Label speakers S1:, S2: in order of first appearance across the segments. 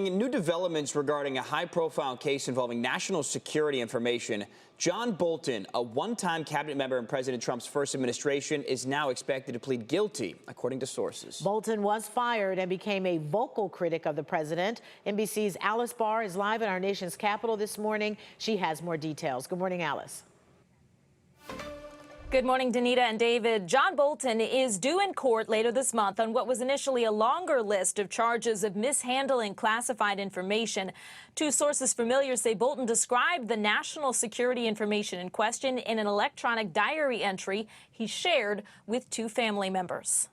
S1: New developments regarding a high-profile case involving national security information. John Bolton, a one-time cabinet member in President Trump's first administration, is now expected to plead guilty, according to sources.
S2: Bolton was fired and became a vocal critic of the president. NBC's Alice Barr is live in our nation's capital this morning. She has more details. Good morning, Alice.
S3: Good morning, Danita and David. John Bolton is due in court later this month on what was initially a longer list of charges of mishandling classified information. Two sources familiar say Bolton described the national security information in question in an electronic diary entry he shared with two family members.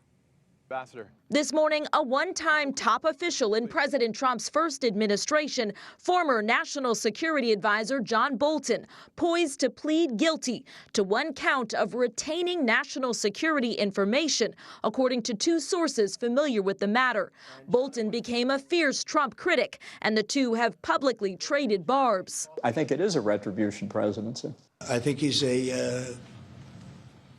S4: Ambassador.
S5: This morning, a one-time top official in President Trump's first administration, former National Security Advisor John Bolton, poised to plead guilty to one count of retaining national security information, according to two sources familiar with the matter. Bolton became a fierce Trump critic, and the two have publicly traded barbs.
S6: I think it is a retribution presidency.
S7: I think he's a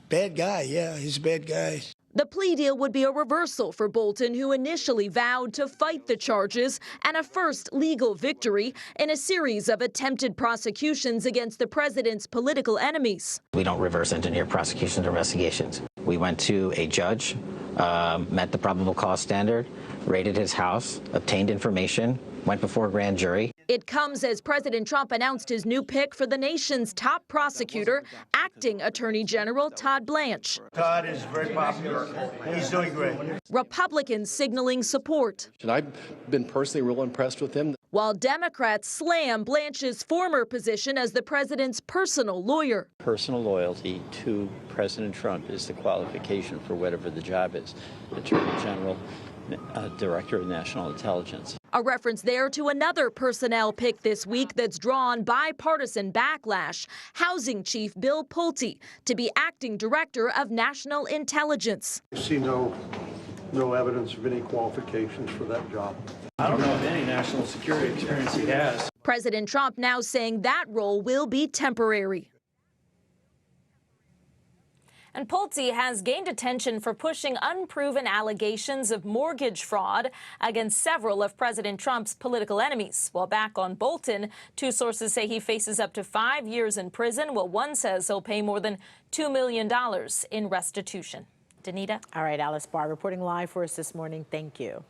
S7: bad guy. Yeah, he's a bad guy.
S5: The plea deal would be a reversal for Bolton, who initially vowed to fight the charges, and a first legal victory in a series of attempted prosecutions against the president's political enemies.
S8: We don't reverse engineer prosecutions or investigations. We went to a judge, met the probable cause standard, raided his house, obtained information, went before a grand jury.
S5: It comes as President Trump announced his new pick for the nation's top prosecutor, acting Attorney General Todd Blanche.
S7: Todd is very popular. He's doing great.
S5: Republicans signaling support,
S4: And I've been personally real impressed with him.
S5: while Democrats slam Blanche's former position as the president's personal lawyer.
S9: Personal loyalty to President Trump is the qualification for whatever the job is. Attorney General, Director of National Intelligence.
S5: A reference there to another personnel pick this week that's drawn bipartisan backlash. Housing Chief Bill Pulte to be acting Director of National Intelligence.
S10: I see no evidence of any qualifications for that job.
S11: I don't know of any national security experience he has.
S5: President Trump now saying that role will be temporary.
S3: And Pulte has gained attention for pushing unproven allegations of mortgage fraud against several of President Trump's political enemies. While back on Bolton, two sources say he faces up to 5 years in prison, while one says he'll pay more than $2 million in restitution. Danita?
S2: All right, Alice Barr reporting live for us this morning. Thank you.